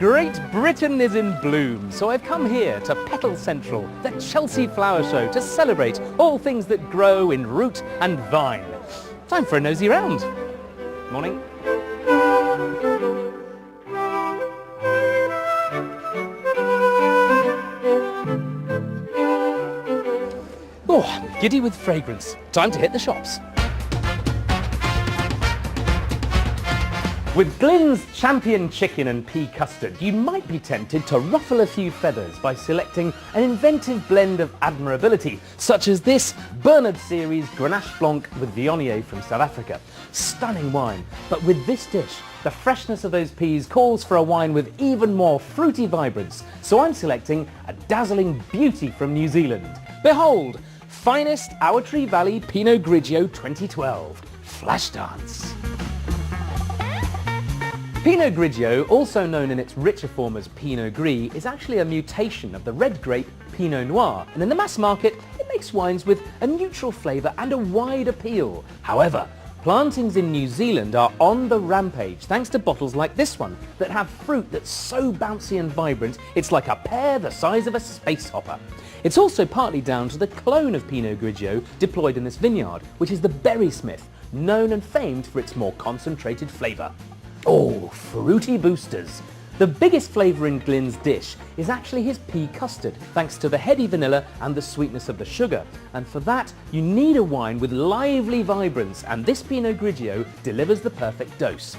Great Britain is in bloom, so I've come here to Petal Central, the Chelsea Flower Show, to celebrate all things that grow in root and vine. Time for a nosy round. Morning. Oh, I'm giddy with fragrance. Time to hit the shops. With Glynn's champion chicken and pea custard, you might be tempted to ruffle a few feathers by selecting an inventive blend of admirability, such as this Bernard Series Grenache Blanc with Viognier from South Africa. Stunning wine, but with this dish, the freshness of those peas calls for a wine with even more fruity vibrance, so I'm selecting a dazzling beauty from New Zealand. Behold, finest Awatri Valley Pinot Grigio 2012, Flashdance. Pinot Grigio, also known in its richer form as Pinot Gris, is actually a mutation of the red grape Pinot Noir, and in the mass market it makes wines with a neutral flavour and a wide appeal. However, plantings in New Zealand are on the rampage thanks to bottles like this one that have fruit that's so bouncy and vibrant it's like a pear the size of a space hopper. It's also partly down to the clone of Pinot Grigio deployed in this vineyard, which is the Berrysmith, known and famed for its more concentrated flavour. Oh, fruity boosters! The biggest flavour in Glynn's dish is actually his pea custard, thanks to the heady vanilla and the sweetness of the sugar. And for that, you need a wine with lively vibrance, and this Pinot Grigio delivers the perfect dose.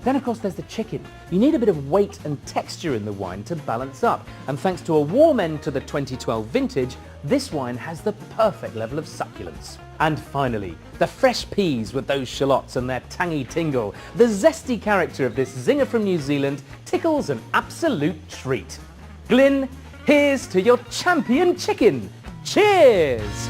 Then of course there's the chicken. You need a bit of weight and texture in the wine to balance up, and thanks to a warm end to the 2012 vintage, this wine has the perfect level of succulence. And finally, the fresh peas with those shallots and their tangy tingle. The zesty character of this zinger from New Zealand tickles an absolute treat. Glyn, here's to your champion chicken. Cheers!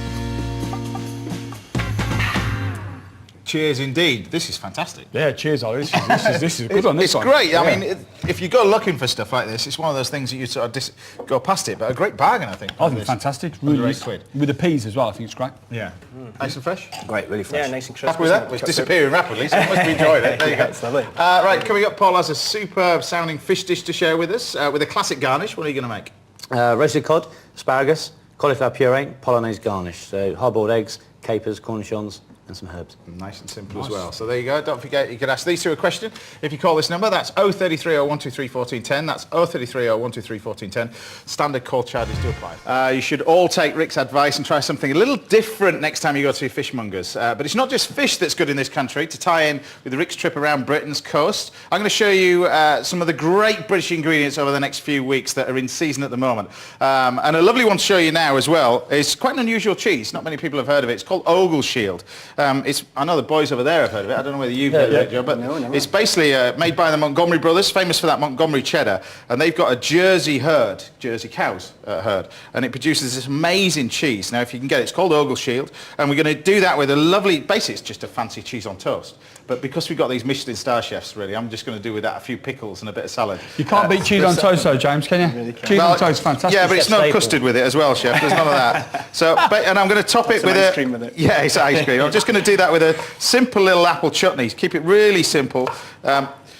Cheers indeed. This is fantastic. Yeah, cheers, Ollie. This is good on this it's one. It's great. Yeah. I mean, if you go looking for stuff like this, it's one of those things that you sort of go past it, but a great bargain, I think. I think it's fantastic. Really £8. With the peas as well, I think it's great. Yeah. Nice and fresh? Great, really fresh. Yeah, nice and crisp. Happy with that? It's disappearing rapidly, so you must be enjoying it. There you go. That's lovely. Right, coming up, Paul has a superb sounding fish dish to share with us, with a classic garnish. What are you going to make? Roasted cod, asparagus, cauliflower puree, polonaise garnish. So hard-boiled eggs, capers, cornichons, and some herbs. Nice and simple as well. So there you go. Don't forget, you could ask these two a question. If you call this number, that's 033 0123 1410. That's 033 0123 1410. Standard call charges do apply. You should all take Rick's advice and try something a little different next time you go to fishmongers. But it's not just fish that's good in this country. To tie in with Rick's trip around Britain's coast, I'm going to show you some of the great British ingredients over the next few weeks that are in season at the moment. And a lovely one to show you now as well is quite an unusual cheese. Not many people have heard of it. It's called Ogleshield. I know the boys over there have heard of it. I don't know whether you've heard of it, Joe, but it's basically made by the Montgomery brothers, famous for that Montgomery cheddar, and they've got a Jersey cows herd, and it produces this amazing cheese. Now, if you can get it, it's called Ogleshield, and we're going to do that with a lovely, basically it's just a fancy cheese on toast. But because we've got these Michelin star chefs, really, I'm just going to do with that a few pickles and a bit of salad. You can't beat cheese on toast, though, James, can you? Really can. Cheese on toast, fantastic. Yeah, but it's no custard with it as well, chef. There's none of that. So, and I'm going to top it with ice cream with it. Yeah, it's ice cream. I'm just going to do that with a simple little apple chutney. Keep it really simple.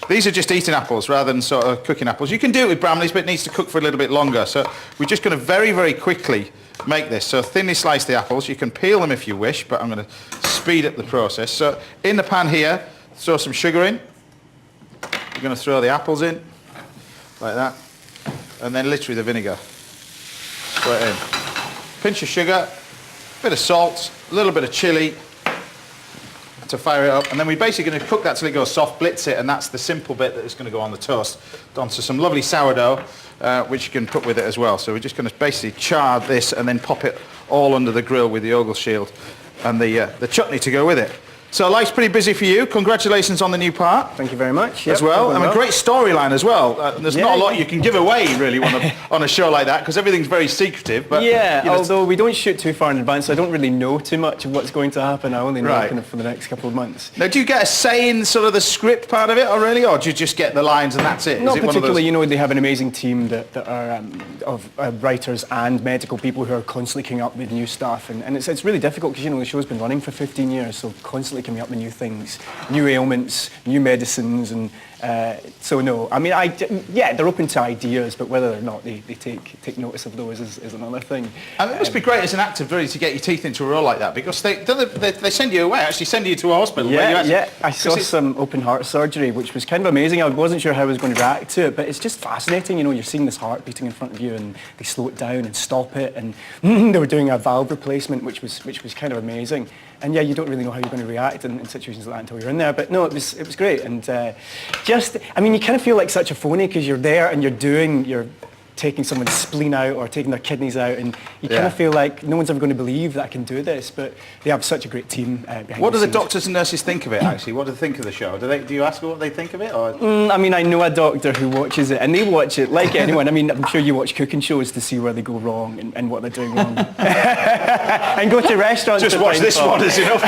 These are just eating apples rather than sort of cooking apples. You can do it with Bramleys, but it needs to cook for a little bit longer. So we're just going to very, very quickly make this. So thinly slice the apples. You can peel them if you wish, but I'm going to speed up the process. So in the pan here, throw some sugar in. We're going to throw the apples in, like that. And then literally the vinegar. Throw it in. Pinch of sugar, bit of salt, a little bit of chilli to fire it up. And then we're basically going to cook that till it goes soft, blitz it, and that's the simple bit that is going to go on the toast. Onto some lovely sourdough, which you can put with it as well. So we're just going to basically char this and then pop it all under the grill with the Ogleshield and the chutney to go with it. So life's pretty busy for you. Congratulations on the new part. Thank you very much. As well. I mean, great storyline as well. There's not a lot you can give away, really, on a show like that, because everything's very secretive. But, yeah, you know, although we don't shoot too far in advance, so I don't really know too much of what's going to happen. I only know kind of for the next couple of months. Now, do you get a say in sort of the script part of it, or really, or do you just get the lines and that's it? Not Is it particularly. one of those... You know, they have an amazing team that are of writers and medical people who are constantly coming up with new stuff, and it's really difficult because, you know, the show's been running for 15 years, so constantly constantly coming up with new things, new ailments, new medicines, and so no. I mean, yeah, they're open to ideas, but whether or not they take notice of those is another thing. And it must be great as an actor, really, to get your teeth into a role like that, because they send you away, actually send you to a hospital. Yeah. I saw some open heart surgery, which was kind of amazing. I wasn't sure how I was going to react to it, but it's just fascinating. You know, you're seeing this heart beating in front of you, and they slow it down and stop it, and they were doing a valve replacement, which was kind of amazing. And yeah, you don't really know how you're going to react in situations like that until you're in there. But no, it was great. And I mean, you kind of feel like such a phony because you're there and you're taking someone's spleen out or taking their kidneys out, and you kind of feel like no one's ever going to believe that I can do this. But they have such a great team behind What do the scenes. doctors and nurses think of it, actually? What do they think of the show? Do you ask them what they think of it? Or? I mean, I know a doctor who watches it, and they watch it like anyone. I mean, I'm sure you watch cooking shows to see where they go wrong and what they're doing wrong. And go to restaurants. Just watch this one, is enough.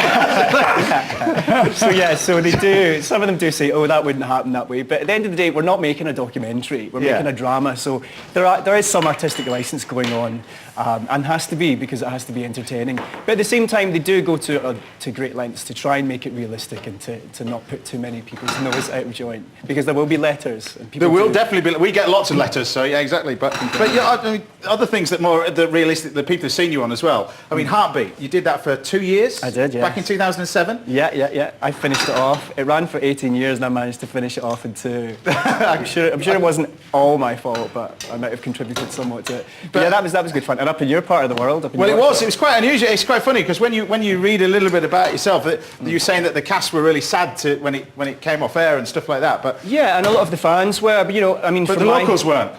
So they do. Some of them do say, "Oh, that wouldn't happen that way." But at the end of the day, we're not making a documentary. We're making a drama. So there is some artistic license going on, and has to be, because it has to be entertaining. But at the same time, they do go to great lengths to try and make it realistic and to not put too many people's nose out of joint, because there will be letters. And people there will definitely be. We get lots of letters, so yeah, exactly. But yeah, I mean, other things that realistic that people have seen you on as well. I mean, Heartbeat. You did that for 2 years. I did, yeah. Back in 2007. Yeah. I finished it off. It ran for 18 years, and I managed to finish it off in 2. I'm sure it wasn't all my fault, but I might have contributed somewhat to it. But yeah, that was good fun. And up in your part of the world, it was quite unusual. It's quite funny because when you read a little bit about yourself, you were saying that the cast were really sad when it came off air and stuff like that. But yeah, and a lot of the fans were. But the locals weren't.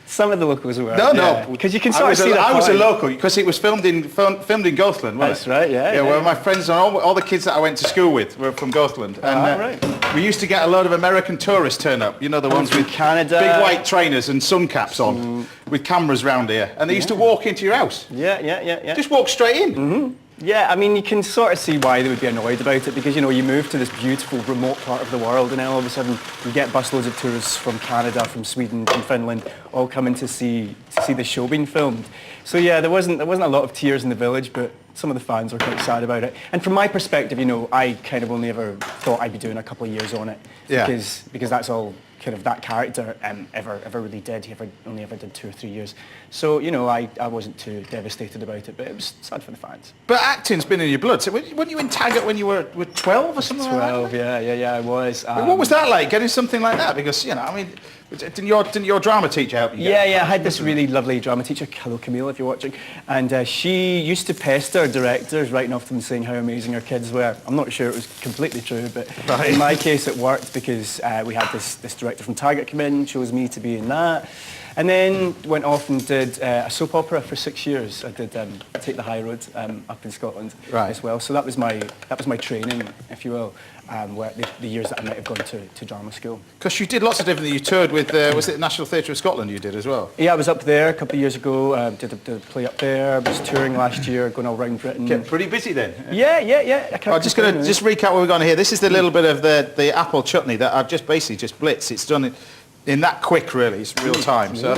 Some of the locals were. No, because you can sort of see that. I was a local because it was filmed in Gothland. That's right. Yeah. Well, my friends and all the kids that I went to school with were from Gothland, and right. We used to get a load of American tourists turn up. You know, the ones with Canada, big white trainers and sun caps on, with cameras round here, and they used to walk into your house. Yeah. Just walk straight in. Mm-hmm. Yeah, I mean, you can sort of see why they would be annoyed about it, because, you move to this beautiful, remote part of the world, and then all of a sudden you get busloads of tourists from Canada, from Sweden, from Finland, all coming to see the show being filmed. So yeah, there wasn't a lot of tears in the village, but some of the fans were quite sad about it. And from my perspective, I kind of only ever thought I'd be doing a couple of years on it, because that's all kind of that character ever really did. He only ever did 2 or 3 years. So, I wasn't too devastated about it, but it was sad for the fans. But acting's been in your blood. So weren't you in Taggart when you were 12 or something 12, like that? yeah, I was. What was that like, getting something like that? Because, didn't your drama teacher help you? Yeah, I had this really lovely drama teacher, hello Camille if you're watching, and she used to pester directors, writing off them saying how amazing her kids were. I'm not sure it was completely true, but in my case it worked, because we had this director from Taggart come in, chose me to be in that, and then went off and did a soap opera for 6 years. I did Take the High Road up in Scotland as well. So that was my training, if you will. Where the years that I might have gone to drama school. Because you did lots of different things. You toured with, was it the National Theatre of Scotland you did as well? Yeah, I was up there a couple of years ago, did a play up there, was touring last year, going all around Britain. Get pretty busy then. Yeah. I'm just going to recap what we've got here. This is the little bit of the apple chutney that I've just blitzed. It's done in that quick, really. It's real time. So,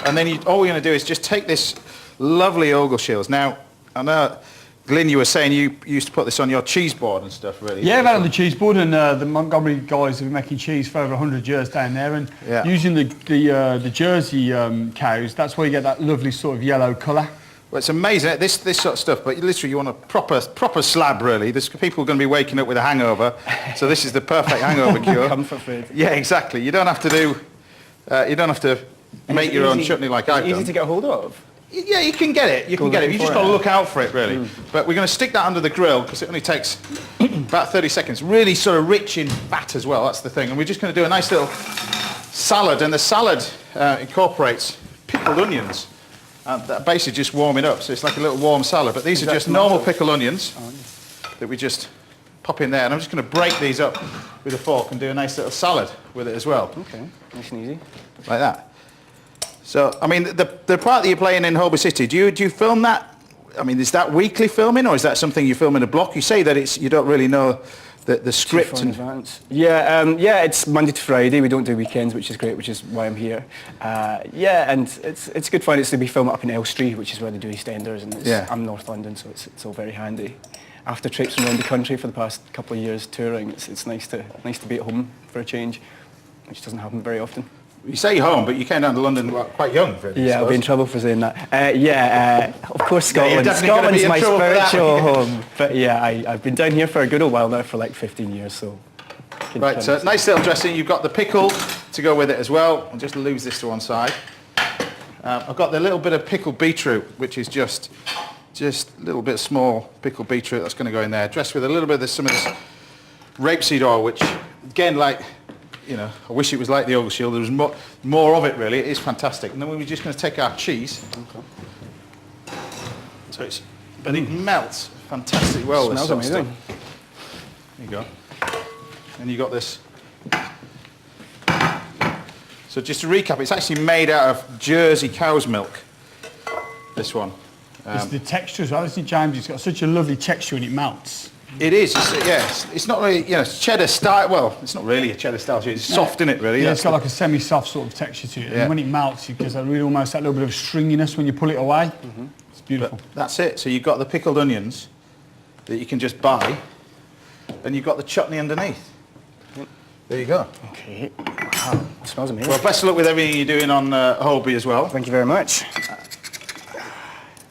and then all we're going to do is just take this lovely Ogilshiels. Now, I know, Glyn, you were saying you used to put this on your cheese board and stuff, really. Yeah, I've had it on the cheese board, and the Montgomery guys have been making cheese for over 100 years down there, and using the Jersey cows, that's why you get that lovely sort of yellow colour. Well, it's amazing, this sort of stuff, but literally you want a proper slab, really. There's people are going to be waking up with a hangover, so this is the perfect hangover cure. Comfort food. Yeah, exactly. You don't have to make your own chutney like I've done. Easy to get a hold of. Yeah, you can get it. You just got to look out for it, really. But we're going to stick that under the grill because it only takes about 30 seconds. Really sort of rich in fat as well. That's the thing. And we're just going to do a nice little salad. And the salad incorporates pickled onions. That basically just warming up. So it's like a little warm salad. But these are just normal pickled onions that we just pop in there. And I'm just going to break these up with a fork and do a nice little salad with it as well. Okay, nice and easy. Like that. So, I mean, the part that you're playing in Holby City, do you film that? I mean, is that weekly filming, or is that something you film in a block? You say that you don't really know the script in advance. Yeah, it's Monday to Friday. We don't do weekends, which is great, which is why I'm here. And it's good fun. It's to be filmed up in Elstree, which is where they do EastEnders, and I'm North London, so it's all very handy. after traipsing around the country for the past couple of years touring, it's nice to be at home for a change, which doesn't happen very often. You say home, but you came down to London quite young. Yeah, I'll be in trouble for saying that. Of course, Scotland. Scotland's my spiritual home. But yeah, I've been down here for a good old while now, for like 15 years. So. Right, so nice little dressing. You've got the pickle to go with it as well. I'll just lose this to one side. I've got the little bit of pickled beetroot, which is just a little bit of small pickled beetroot that's going to go in there, dressed with a little bit of some of this rapeseed oil, which again, like, you know, I wish it was like the old shield. There was more of it, really. It is fantastic. And then we're just going to take our cheese. So but it melts fantastic well. Smells amazing. There you go. And you got this. So just to recap, it's actually made out of Jersey cow's milk. This one. It's the texture as well, isn't it, James? It's got such a lovely texture and it melts. It is. It's not really, you know, it's cheddar style. Well, it's not really a cheddar style. It's soft, isn't it? Really. Yeah, it's got like a semi-soft sort of texture to it. Yeah. And when it melts, it gives that really almost that little bit of stringiness when you pull it away. Mm-hmm. It's beautiful. But that's it. So you've got the pickled onions that you can just buy, and you've got the chutney underneath. There you go. Okay. Wow. It smells amazing. Well, best of luck with everything you're doing on Holby as well. Thank you very much.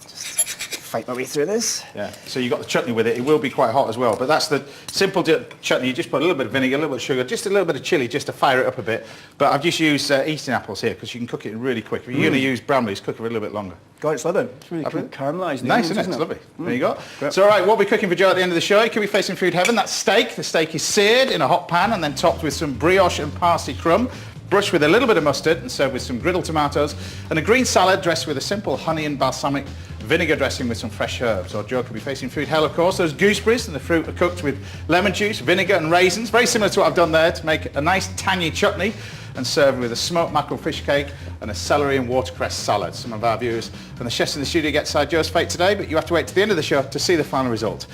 Just fight my way through this. Yeah. So you've got the chutney with it. It will be quite hot as well. But that's the simple chutney. You just put a little bit of vinegar, a little bit of sugar, just a little bit of chilli just to fire it up a bit. But I've just used Eastern apples here because you can cook it really quick. If you're going to use Bramleys, cook it a little bit longer. God, it's lovely. It's really cool. Caramelised. Nice, isn't it? It's lovely. There you go. Great. So, all right, what we're cooking for Joe at the end of the show, he could be facing food heaven. That's steak. The steak is seared in a hot pan and then topped with some brioche and parsley crumb, brushed with a little bit of mustard and served with some griddled tomatoes, and a green salad dressed with a simple honey and balsamic vinegar dressing with some fresh herbs. Or Joe could be facing food hell, of course. Those gooseberries and the fruit are cooked with lemon juice, vinegar and raisins, very similar to what I've done there, to make a nice tangy chutney, and served with a smoked mackerel fish cake and a celery and watercress salad. Some of our viewers and the chefs in the studio get to decide Joe's fate today, but you have to wait to the end of the show to see the final result.